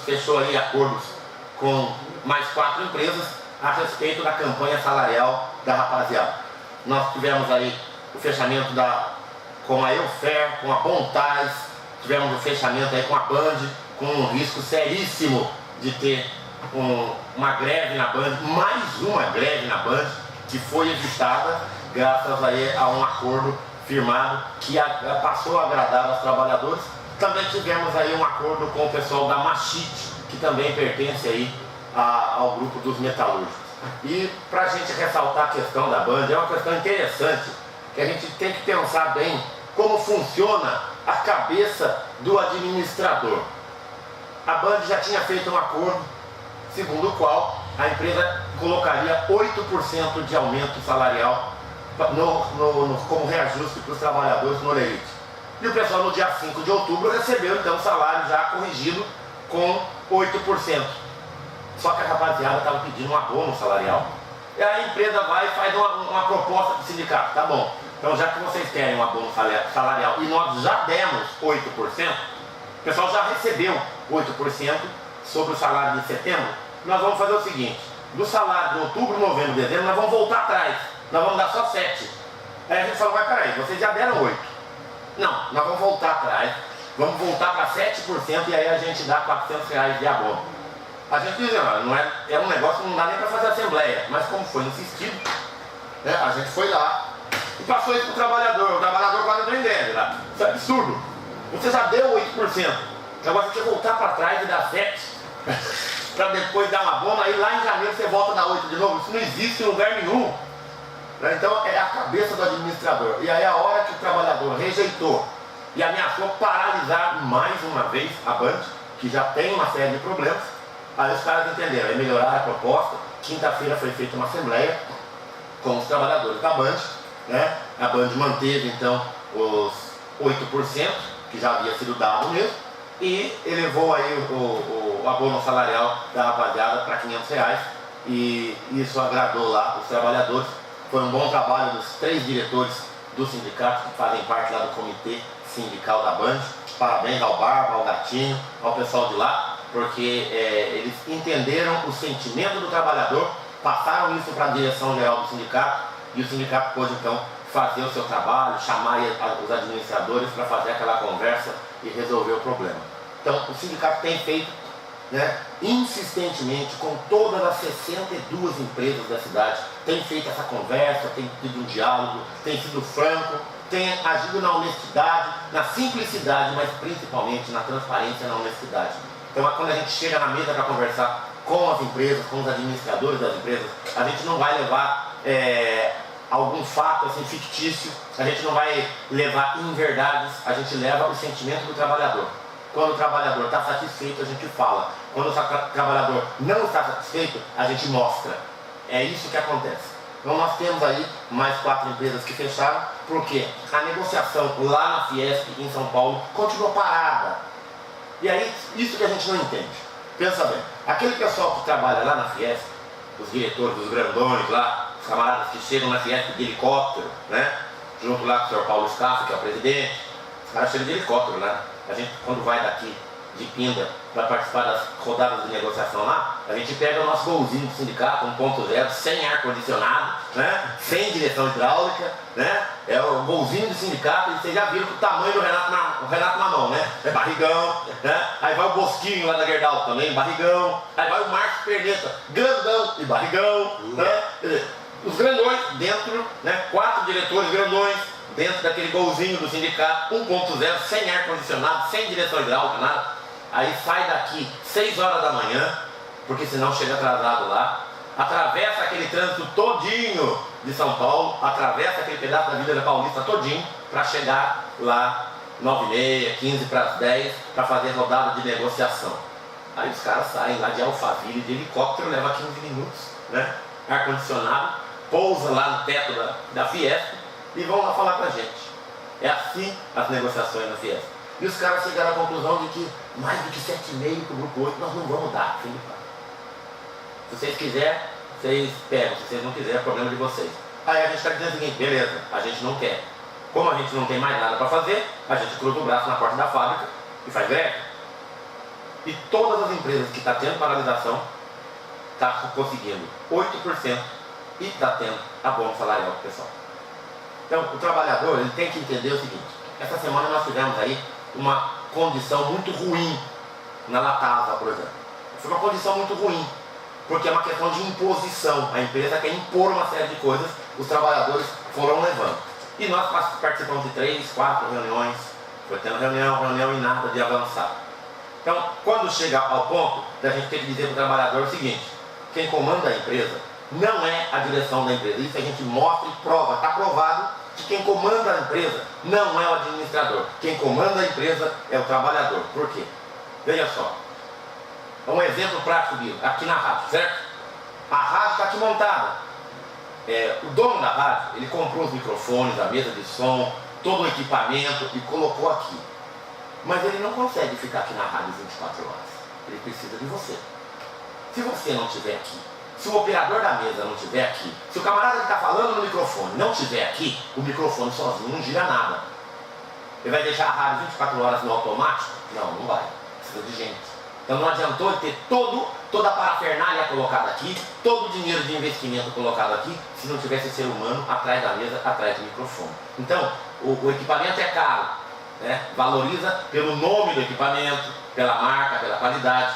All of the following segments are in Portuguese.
fechou aí acordos com mais 4 empresas a respeito da campanha salarial da rapaziada. Nós tivemos aí o fechamento com a Eufer, com a Bontais, tivemos o fechamento aí com a Band, com um risco seríssimo de ter uma greve na Band, mais uma greve na Band, que foi evitada graças aí a um acordo firmado que passou a agradar aos trabalhadores. Também tivemos aí um acordo com o pessoal da Machite, que também pertence aí ao grupo dos metalúrgicos. E para a gente ressaltar a questão da Band, é uma questão interessante, que a gente tem que pensar bem como funciona a cabeça do administrador. A Band já tinha feito um acordo, segundo o qual a empresa colocaria 8% de aumento salarial como reajuste para os trabalhadores no Lerite. E o pessoal no dia 5 de outubro recebeu então o salário já corrigido com 8%. Só que a rapaziada estava pedindo um abono salarial. E a empresa vai e faz uma proposta para o sindicato. Tá bom, então já que vocês querem um abono salarial e nós já demos 8%, o pessoal já recebeu 8% sobre o salário de setembro, nós vamos fazer o seguinte: do salário de outubro, novembro, dezembro, nós vamos voltar atrás, nós vamos dar só 7%. Aí a gente falou, mas peraí, vocês já deram 8%. Não, nós vamos voltar atrás, vamos voltar para 7% e aí a gente dá R$400 de abono. A gente diz, não é um negócio que não dá nem para fazer assembleia, mas como foi insistido, né, a gente foi lá e passou isso para o trabalhador quase não entende lá. Isso é absurdo. Você já deu 8%, agora você quer voltar para trás e dar 7% para depois dar um abono, aí lá em janeiro você volta a dar 8% de novo. Isso não existe em lugar nenhum. Então é a cabeça do administrador. E aí a hora que o trabalhador rejeitou e ameaçou paralisar mais uma vez a Band, que já tem uma série de problemas, aí os caras entenderam, aí melhoraram a proposta. Quinta-feira foi feita uma assembleia com os trabalhadores da Band, né? A Band manteve então os 8%, que já havia sido dado mesmo, e elevou aí o abono salarial da rapaziada para R$500, e isso agradou lá os trabalhadores. Foi um bom trabalho dos 3 diretores do sindicato que fazem parte lá do comitê sindical da Band. Parabéns ao Barba, ao Gatinho, ao pessoal de lá, porque eles entenderam o sentimento do trabalhador, passaram isso para a direção geral do sindicato, e o sindicato pôde então fazer o seu trabalho, chamar os administradores para fazer aquela conversa e resolver o problema. Então o sindicato tem feito, né, insistentemente com todas as 62 empresas da cidade, tem feito essa conversa, tem tido um diálogo, tem sido franco, tem agido na honestidade, na simplicidade, mas principalmente na transparência e na honestidade. Então quando a gente chega na mesa para conversar com as empresas, com os administradores das empresas, a gente não vai levar algum fato assim, fictício, a gente não vai levar inverdades, a gente leva o sentimento do trabalhador. Quando o trabalhador está satisfeito, a gente fala. Quando o trabalhador não está satisfeito, a gente mostra. É isso que acontece. Então nós temos aí mais 4 empresas que fecharam, porque a negociação lá na Fiesp, em São Paulo, continuou parada. E aí, isso que a gente não entende. Pensa bem, aquele pessoal que trabalha lá na Fiesp, os diretores dos grandões lá, os camaradas que chegam na Fiesp de helicóptero, né? Junto lá com o senhor Paulo Scaff, que é o presidente, os caras chegam de helicóptero, né? A gente, quando vai daqui de Pinda para participar das rodadas de negociação lá, a gente pega o nosso golzinho do sindicato, 1.0, sem ar-condicionado, né? Sem direção hidráulica, né? É o golzinho do sindicato, e vocês já viram o tamanho do Renato na mão, né? É barrigão, né? Aí vai o Bosquinho lá da Gerdau também, barrigão. Aí vai o Márcio Perneta, grandão e barrigão, né? Os grandões dentro, né? 4 diretores grandões dentro daquele golzinho do sindicato, 1.0, sem ar-condicionado, sem direção hidráulica, nada. Aí sai daqui 6 horas da manhã, porque senão chega atrasado lá, atravessa aquele trânsito todinho de São Paulo, atravessa aquele pedaço da Avenida Paulista todinho, para chegar lá 9h30, 15 para as 10, para fazer rodada de negociação. Aí os caras saem lá de Alphaville, de helicóptero, leva 15 minutos, né? Ar-condicionado, pousa lá no teto da Fiesp, e vão lá falar com a gente. É assim as negociações na Fiesp. E os caras chegaram à conclusão de que mais do que 7,5 para o grupo 8 nós não vamos dar. Se vocês quiserem, vocês pegam. Se vocês não quiserem, é problema de vocês. Aí a gente está dizendo o seguinte: beleza, a gente não quer. Como a gente não tem mais nada para fazer, a gente cruza o braço na porta da fábrica e faz greve. E todas as empresas que estão tendo paralisação estão conseguindo 8% e está tendo abono salarial do pessoal. Então, o trabalhador ele tem que entender o seguinte: essa semana nós tivemos aí uma condição muito ruim na Latasa, por exemplo. Foi uma condição muito ruim, porque é uma questão de imposição. A empresa quer impor uma série de coisas, os trabalhadores foram levando. E nós participamos de 3, 4 reuniões, foi tendo reunião e nada de avançar. Então, quando chega ao ponto da gente ter que dizer para o trabalhador o seguinte: quem comanda a empresa não é a direção da empresa. Isso a gente mostra e prova, está provado que quem comanda a empresa não é o administrador. Quem comanda a empresa é o trabalhador. Por quê? Veja só, um exemplo prático disso, aqui na rádio, certo? A rádio está aqui montada. O dono da rádio, ele comprou os microfones, a mesa de som, todo o equipamento e colocou aqui. Mas ele não consegue ficar aqui na rádio 24 horas. Ele precisa de você. Se você não estiver aqui, se o operador da mesa não estiver aqui, se o camarada que está falando no microfone não estiver aqui, o microfone sozinho não gira nada. Ele vai deixar a rádio 24 horas no automático? Não, não vai. Precisa de gente. Então não adiantou ele ter toda a parafernália colocada aqui, todo o dinheiro de investimento colocado aqui, se não tivesse ser humano atrás da mesa, atrás do microfone. Então, o equipamento é caro, né? Valoriza pelo nome do equipamento, pela marca, pela qualidade.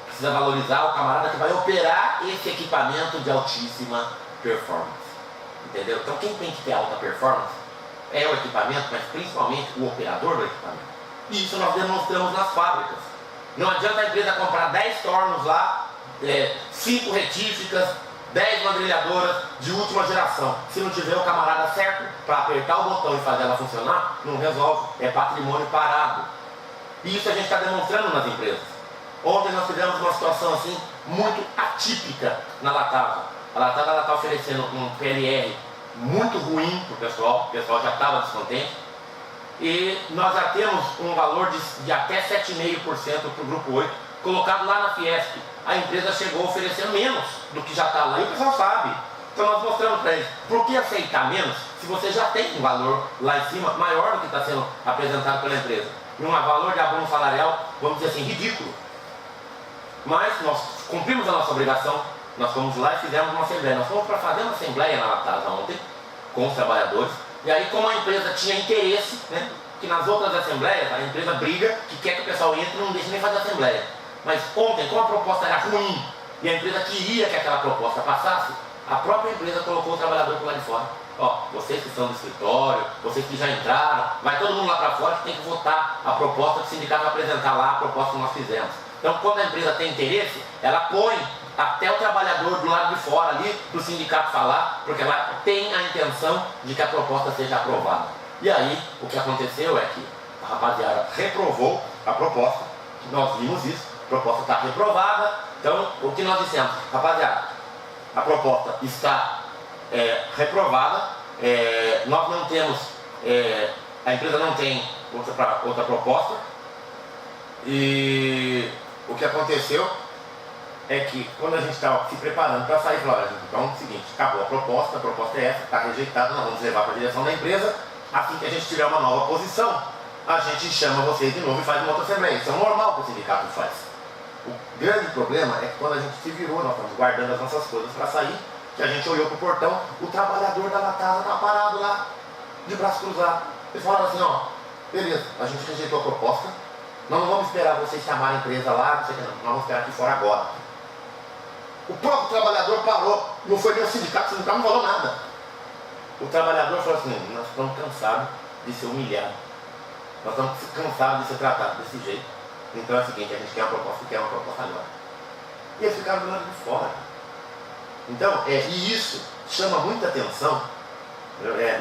Precisa valorizar o camarada que vai operar esse equipamento de altíssima performance. Entendeu? Então quem tem que ter alta performance é o equipamento, mas principalmente o operador do equipamento. E isso nós demonstramos nas fábricas. Não adianta a empresa comprar 10 tornos lá, 5 retíficas, 10 madrilhadoras de última geração. Se não tiver o camarada certo para apertar o botão e fazer ela funcionar, não resolve. É patrimônio parado. E isso a gente está demonstrando nas empresas. Ontem nós tivemos uma situação assim muito atípica na Latasa. A Latasa está oferecendo um PLR muito ruim para o pessoal já estava descontente. E nós já temos um valor de até 7,5% para o grupo 8, colocado lá na Fiesp. A empresa chegou oferecendo menos do que já está lá e o pessoal sabe. Então nós mostramos para eles, por que aceitar menos se você já tem um valor lá em cima maior do que está sendo apresentado pela empresa? E um valor de abono salarial, vamos dizer assim, ridículo. Mas nós cumprimos a nossa obrigação, nós fomos lá e fizemos uma assembleia. Nós fomos para fazer uma assembleia na Latasa ontem, com os trabalhadores. E aí, como a empresa tinha interesse, né, que nas outras assembleias a empresa briga, que quer que o pessoal entre e não deixa nem fazer assembleia. Mas ontem, como a proposta era ruim e a empresa queria que aquela proposta passasse, a própria empresa colocou o trabalhador por lá de fora. Ó, vocês que estão no escritório, vocês que já entraram, vai todo mundo lá para fora que tem que votar a proposta que o sindicato vai apresentar lá, a proposta que nós fizemos. Então, quando a empresa tem interesse, ela põe até o trabalhador do lado de fora ali, para o sindicato falar, porque ela tem a intenção de que a proposta seja aprovada. E aí, o que aconteceu é que a rapaziada reprovou a proposta, nós vimos isso, a proposta está reprovada. Então, o que nós dissemos, rapaziada, a proposta está reprovada, nós não temos, a empresa não tem outra proposta, e o que aconteceu é que quando a gente estava se preparando para sair, falou: então é o seguinte, acabou a proposta é essa, está rejeitada, nós vamos levar para a direção da empresa, assim que a gente tiver uma nova posição, a gente chama vocês de novo e faz uma outra assembleia. Isso é normal que o sindicato faz. O grande problema é que quando a gente se virou, nós estamos guardando as nossas coisas para sair, que a gente olhou para o portão, o trabalhador da Latasa está parado lá, de braço cruzado. Eles falaram assim: ó, beleza, a gente rejeitou a proposta, nós não vamos esperar vocês chamarem a empresa lá, não sei o que não, nós vamos esperar aqui fora agora. O próprio trabalhador parou, não foi nem o sindicato não falou nada. O trabalhador falou assim: nós estamos cansados de ser humilhados, nós estamos cansados de ser tratados desse jeito, então é o seguinte, a gente quer uma proposta agora. E eles ficaram do lado de fora. Então, e isso chama muita atenção.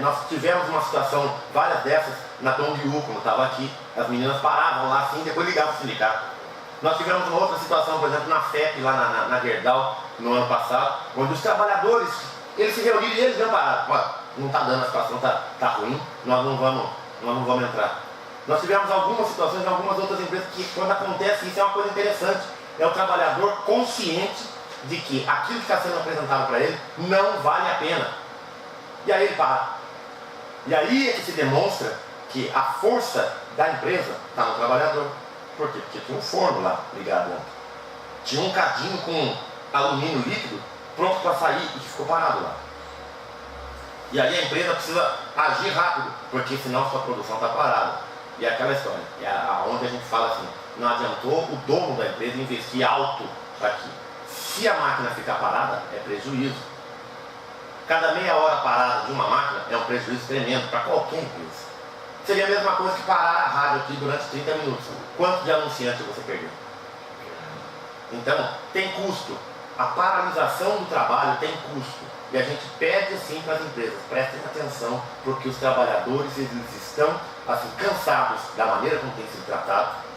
Nós tivemos uma situação, várias dessas, na Dong-U, quando estava aqui, as meninas paravam lá assim, depois ligavam para o sindicato. Nós tivemos uma outra situação, por exemplo, na FEP, lá na Gerdau, no ano passado, onde os trabalhadores, eles se reuniram e eles não pararam. Olha, não está dando, a situação tá ruim, nós não vamos entrar. Nós tivemos algumas situações em algumas outras empresas que, quando acontece isso, é uma coisa interessante. É o trabalhador consciente de que aquilo que está sendo apresentado para ele não vale a pena. E aí ele para. E aí é que se demonstra que a força da empresa está no trabalhador. Por quê? Porque tinha um forno lá ligado ontem. Tinha um cadinho com alumínio líquido pronto para sair e ficou parado lá. E aí a empresa precisa agir rápido, porque senão sua produção está parada. E é aquela história, onde a gente fala assim, não adiantou o dono da empresa investir alto aqui. Se a máquina ficar parada, é prejuízo. Cada meia hora parada de uma máquina é um prejuízo tremendo para qualquer empresa. Seria a mesma coisa que parar a rádio aqui durante 30 minutos. Quanto de anunciante você perdeu? Então, tem custo. A paralisação do trabalho tem custo. E a gente pede assim para as empresas, prestem atenção, porque os trabalhadores eles estão assim, cansados da maneira como tem sido tratado.